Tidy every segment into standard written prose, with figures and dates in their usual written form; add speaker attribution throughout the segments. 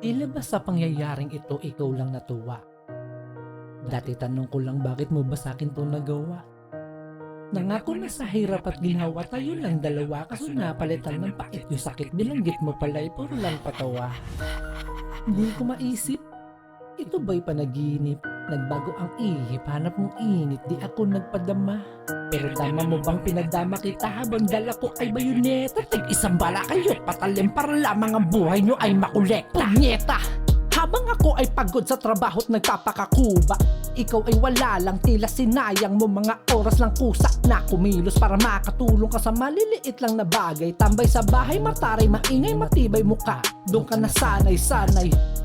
Speaker 1: Tila ba sa pangyayaring ito ikaw lang natuwa? Dati tanong ko lang bakit mo ba sa'kin 'to nagawa? Nangako na sa hirap at ginawa tayo lang dalawa kaso napalitan ng pait yung sakit binanggit mo pala'y puro lang patawa. Hindi ko maisip, ito ba'y panaginip? Nagbago ang ihip, hanap mong init, di ako nagpadama. Pero dama mo bang pinagdama kita habang dala ko ay bayoneta? Tig-isang bala kayo't patalim para lamang ang buhay nyo ay makolekta. Punyeta! Habang ako ay pagod sa trabaho't nagpapakakuba, ikaw ay wala lang, tila sinayang mo mga oras lang kusa na kumilos para makatulong ka sa maliliit lang na bagay. Tambay sa bahay, mataray, maingay, matibay mukha. Doon ka na sanay,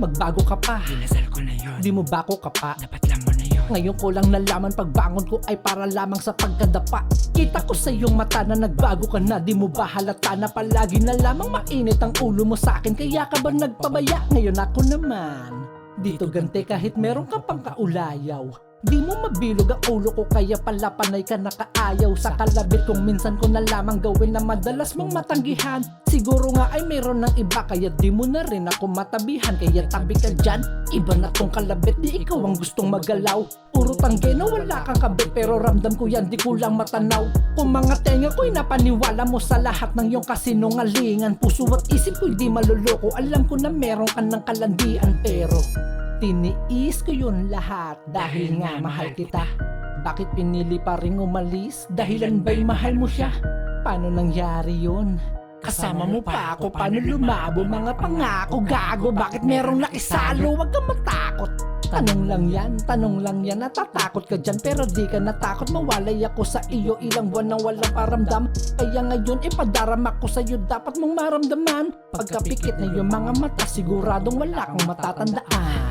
Speaker 1: magbago ka pa.
Speaker 2: Dinasal ko na yun.
Speaker 1: Di mo ba ko ka pa?
Speaker 2: Dapat lang mo na yun.
Speaker 1: Ngayon ko lang nalaman pagbangon ko ay para lamang sa pagkadapa. Kita ko sa iyong mata na nagbago ka na. Di mo ba halata na palagi na lamang mainit ang ulo mo sa akin? Kaya ka ba nagpabaya? Ngayon ako naman dito ganti kahit meron ka pang kaulayaw. Di mo mabilog ang ulo ko kaya pala panay ka nakaayaw sa kalabit kung minsan ko na lamang gawin na madalas mong matanggihan. Siguro nga ay meron ng iba kaya di mo na rin ako matabihan. Kaya tabi ka dyan, iba na tong kalabit, di ikaw ang gustong magalaw. Puro tangge na wala kang kabit pero ramdam ko yan di ko lang matanaw. Kung mga tenga ko'y napaniwala mo sa lahat ng iyong kasinungalingan, puso at isip ko'y di maluloko. Alam ko na meron ka ng kalandian pero tiniis ko yun lahat dahil nga mahal kita. Bakit pinili pa ring umalis? Dahilan ba'y mahal mo siya? Paano nangyari yun? Kasama mo pa ako, paano lumabo mga pangako? Gago, bakit merong nakisalo? Huwag kang matakot. Tanong lang yan, natatakot ka dyan pero di ka natakot. Mawalay ako sa iyo ilang buwan nang walang paramdam. Kaya ngayon ipadarama ko sa'yo, dapat mong maramdaman. Pagkapikit na yung mga mata, siguradong wala kang matatandaan.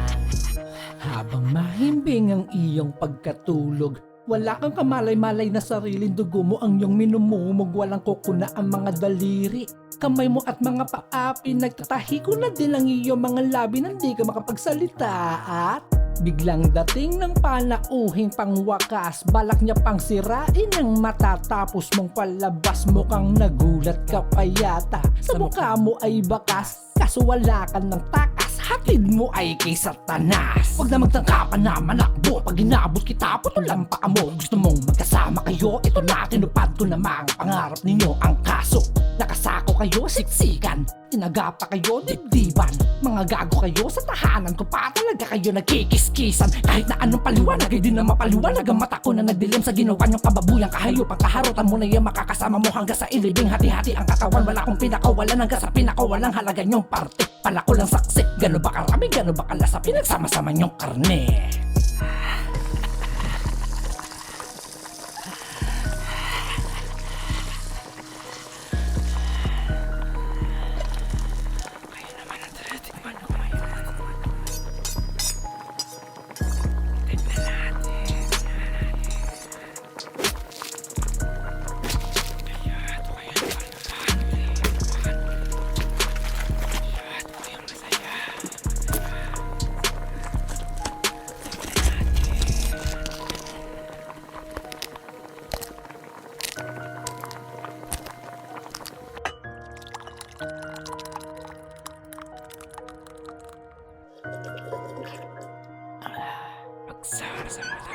Speaker 1: Habang mahimbing ang iyong pagkatulog, wala kang kamalay-malay na sariling dugo mo ang iyong minumumog. Walang kukuna ang mga daliri, kamay mo at mga paa. Pinagtatahi ko na din ang iyong mga labi nang di ka makapagsalita. At biglang dating ng panauhing pangwakas, balak niya pang sirain ang matatapos mong palabas. Mukhang nagulat ka pa yata, sa mukha mo ay bakas, kaso wala ka ng takas. Hatid mo ay kay Satanas. Huwag na magtangka pa na manakbo. Pag inabot kita, putulang pa mo. Gusto mong magkasama kayo, ito na tinupad ko na mga pangarap ninyo. Ang kaso, nakasako kayo, siksikan. Tinagapa kayo, dibdiban. Mga gago kayo, sa tahanan ko pa talaga kayo nagkikiskisan. Kahit na anong paliwanag, ay di na mapaliwanag. Ang mata ko na nagdilim sa ginawa niyong kababuyang kahayop. Ang kaharutan mo na yung makakasama mo hanggang sa ilibing. Hati-hati ang katawan, wala akong pinakawalan. Hanggang sa pinakawalang halaga niyong parte. Pala ko lang saksi, gano'n ba karami, gano'n ba kalasa, pinagsama-sama niyong karne.
Speaker 2: Kaya naman ang tikman ko ngayon. Tignan natin. Kaya ito kaya naman. Ito kaya masaya. Magsama-sama tayo.